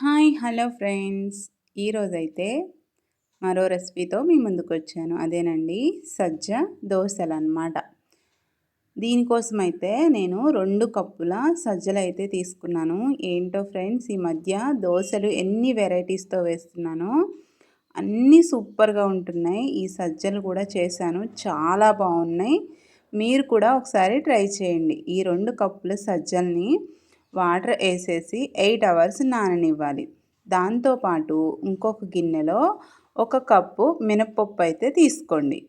Hi hello friends. ఈరోజైతే మరో రెసిపీతో మీ ముందుకొచ్చాను. అదేనండి సజ్జ దోసెలనమాట. దీనికోసమైతే నేను 2 కప్పుల సజ్జలైతే తీసుకున్నాను. ఏంటో ఫ్రెండ్స్, ఈ మధ్య దోసెలు ఎన్ని వెరైటీస్‌తో వేస్తున్నానో అన్నీ సూపర్‌గా ఉంటున్నాయి. ఈ సజ్జలు కూడా చేశాను. చాలా బాగున్నాయి. మీరు కూడా ఒకసారి ట్రై చేయండి. ఈ 2 కప్పుల సజ్జల్ని వాటర్ వేసేసి 8 అవర్స్ నాననివ్వాలి. దాంతోపాటు ఇంకొక గిన్నెలో 1 కప్పు మినప్పప్పు అయితే తీసుకోండి.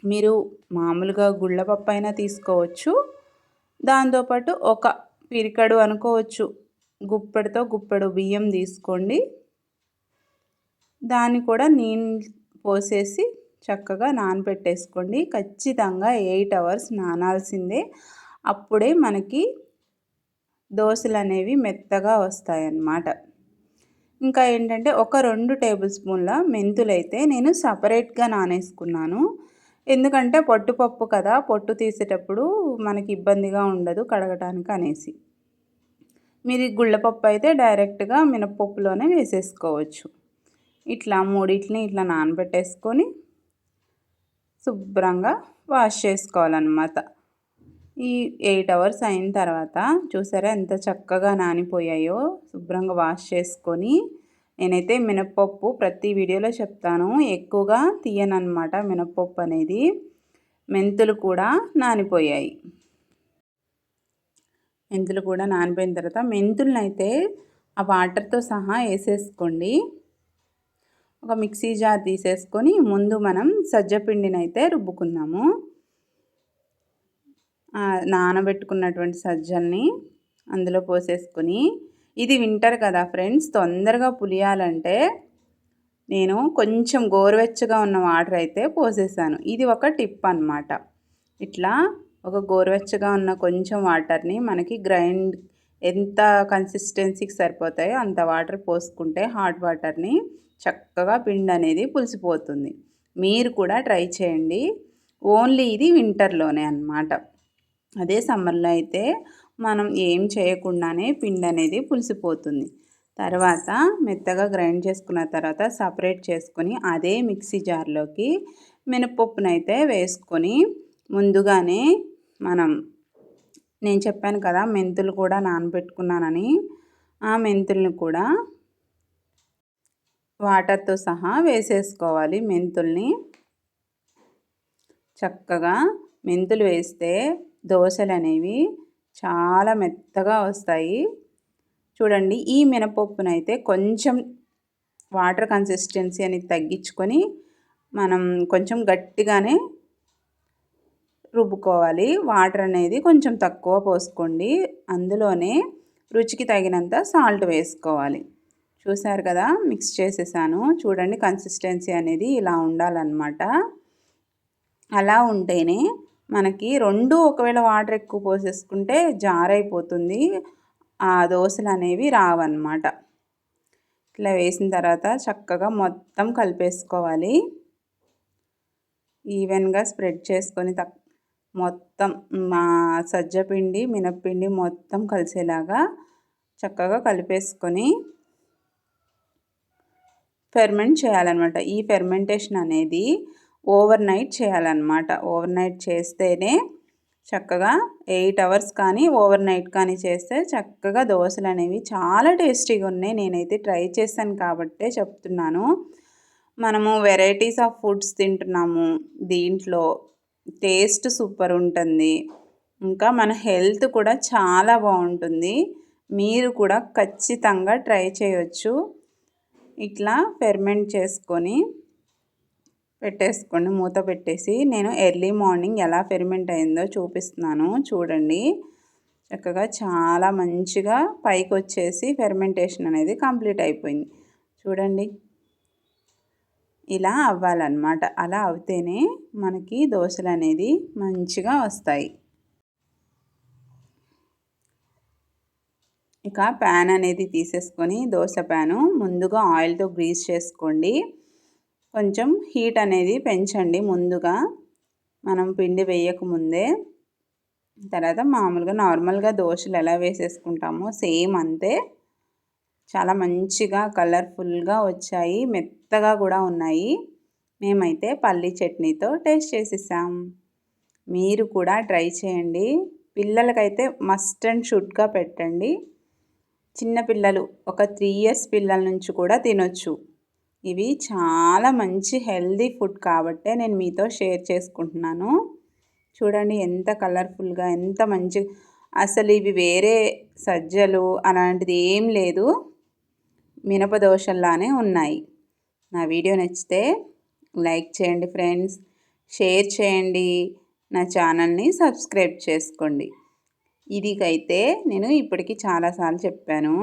మీరు మామూలుగా గుళ్ళపప్పు అయినా తీసుకోవచ్చు. దాంతోపాటు ఒక పిరికెడు అనుకోవచ్చు, గుప్పెడుతో గుప్పెడు బియ్యం తీసుకోండి. దాన్ని కూడా నీళ్ళు పోసేసి చక్కగా నానబెట్టేసుకోండి. ఖచ్చితంగా 8 అవర్స్ నానాల్సిందే. అప్పుడే మనకి దోసెలు అనేవి మెత్తగా వస్తాయన్నమాట. ఇంకా ఏంటంటే ఒక 2 టేబుల్ స్పూన్ల మెంతులైతే నేను సపరేట్గా నానేసుకున్నాను. ఎందుకంటే పొట్టుపప్పు కదా, పొట్టు తీసేటప్పుడు మనకి ఇబ్బందిగా ఉండదు కడగటానికి అనేసి. మీరు గుళ్ళపప్పు అయితే డైరెక్ట్గా మినపప్పులోనే వేసేసుకోవచ్చు. ఇట్లా మూడిటిని ఇట్లా నానబెట్టేసుకొని శుభ్రంగా వాష్ చేసుకోవాలన్నమాట. ఈ 8 అవర్స్ అయిన తర్వాత చూసారా ఎంత చక్కగా నానిపోయాయో. శుభ్రంగా వాష్ చేసుకొని, నేనైతే మినప్పప్పు ప్రతి వీడియోలో చెప్తాను, ఎక్కువగా తీయనన్నమాట మినప్పప్పు అనేది. మెంతులు కూడా నానిపోయాయి. మెంతులు కూడా నానిపోయిన తర్వాత మెంతులనైతే ఆ వాటర్తో సహా వేసేసుకోండి. ఒక మిక్సీ జార్ తీసేసుకొని ముందు మనం సజ్జపిండిని అయితే రుబ్బుకుందాము. నానబెట్టుకున్నటువంటి సజ్జల్ని అందులో పోసేసుకొని, ఇది వింటర్ కదా ఫ్రెండ్స్, తొందరగా పులియాలంటే నేను కొంచెం గోరువెచ్చగా ఉన్న వాటర్ అయితే పోసేసాను. ఇది ఒక టిప్ అన్నమాట. ఇట్లా ఒక గోరువెచ్చగా ఉన్న కొంచెం వాటర్ని మనకి ఎంత కన్సిస్టెన్సీకి సరిపోతాయో అంత వాటర్ పోసుకుంటే హాట్ వాటర్ని చక్కగా పిండి అనేది పులిసిపోతుంది. మీరు కూడా ట్రై చేయండి. ఓన్లీ ఇది వింటర్లోనే అన్నమాట. అదే సమ్మర్లో అయితే మనం ఏం చేయకుండానే పిండి అనేది పులిసిపోతుంది. తర్వాత మెత్తగా గ్రైండ్ చేసుకున్న తర్వాత సపరేట్ చేసుకొని అదే మిక్సీ జార్లోకి మినపప్పునైతే వేసుకొని, ముందుగానే నేను చెప్పాను కదా మెంతులు కూడా నానబెట్టుకున్నానని, ఆ మెంతుల్ని కూడా వాటర్తో సహా వేసేసుకోవాలి. మెంతుల్ని చక్కగా మెంతులు వేస్తే దోసెలు అనేవి చాలా మెత్తగా వస్తాయి. చూడండి, ఈ మినపప్పునైతే కొంచెం వాటర్ కన్సిస్టెన్సీ అనేది తగ్గించుకొని మనం కొంచెం గట్టిగానే రుబ్బుకోవాలి. వాటర్ అనేది కొంచెం తక్కువ పోసుకోండి. అందులోనే రుచికి తగినంత సాల్ట్ వేసుకోవాలి. చూసారు కదా, మిక్స్ చేసేసాను. చూడండి, కన్సిస్టెన్సీ అనేది ఇలా ఉండాలన్నమాట. అలా ఉంటేనే మనకి ఒకవేళ వాటర్ ఎక్కువ పోసేసుకుంటే జారైపోతుంది, ఆ దోసెలు అనేవి రావన్నమాట. ఇట్లా వేసిన తర్వాత చక్కగా మొత్తం కలిపేసుకోవాలి. ఈవెన్గా స్ప్రెడ్ చేసుకొని మొత్తం సజ్జపిండి మినప్పిండి మొత్తం కలిసేలాగా చక్కగా కలిపేసుకొని ఫెర్మెంట్ చేయాలన్నమాట. ఈ ఫెర్మెంటేషన్ అనేది ఓవర్ నైట్ చేయాలన్నమాట. ఓవర్ నైట్ చేస్తేనే చక్కగా 8 అవర్స్ కానీ ఓవర్ నైట్ కానీ చేస్తే చక్కగా దోసెలు అనేవి చాలా టేస్టీగా ఉన్నాయి. నేనైతే ట్రై చేశాను కాబట్టే చెప్తున్నాను. మనము వెరైటీస్ ఆఫ్ ఫుడ్స్ తింటున్నాము, దీంట్లో టేస్ట్ సూపర్ ఉంటుంది. ఇంకా మన హెల్త్ కూడా చాలా బాగుంటుంది. మీరు కూడా ఖచ్చితంగా ట్రై చేయొచ్చు. ఇట్లా ఫెర్మెంట్ చేసుకొని పెట్టేసుకోండి, మూత పెట్టేసి. నేను ఎర్లీ మార్నింగ్ ఎలా ఫెర్మెంట్ అయిందో చూపిస్తున్నాను చూడండి. చక్కగా చాలా మంచిగా పైకి వచ్చేసి ఫెర్మెంటేషన్ అనేది కంప్లీట్ అయిపోయింది. చూడండి, ఇలా అవ్వాలన్నమాట. అలా అవుతేనే మనకి దోసెలు అనేది మంచిగా వస్తాయి. ఇక ప్యాన్ అనేది తీసేసుకొని దోశ ప్యాను ముందుగా ఆయిల్తో గ్రీస్ చేసుకోండి. కొంచెం హీట్ అనేది పెంచండి ముందుగా, మనం పిండి వేయకముందే. తర్వాత మామూలుగా నార్మల్గా దోశలు ఎలా వేసేసుకుంటామో సేమ్ అంతే చాలా మంచిగా కలర్ఫుల్గా వచ్చాయి, మెత్తగా కూడా ఉన్నాయి. మేమైతే పల్లీ చట్నీతో టేస్ట్ చేసేసాం. మీరు కూడా ట్రై చేయండి. పిల్లలకైతే మస్ట్ అండ్ షుడ్గా పెట్టండి. చిన్న పిల్లలు ఒక 3 ఇయర్స్ పిల్లల నుంచి కూడా తినొచ్చు. ఇవి చాలా మంచి హెల్దీ ఫుడ్ కాబట్టే నేను మీతో షేర్ చేసుకుంటున్నాను. చూడండి ఎంత కలర్ఫుల్గా, ఎంత మంచి, అసలు ఇవి వేరే సజ్జలు అలాంటిది ఏం లేదు, మినప దోశల్లానే ఉన్నాయి. నా వీడియో నచ్చితే లైక్ చేయండి ఫ్రెండ్స్, షేర్ చేయండి, నా ఛానల్ని సబ్స్క్రైబ్ చేసుకోండి. ఇదికైతే నేను ఇప్పటికి చాలాసార్లు చెప్పాను.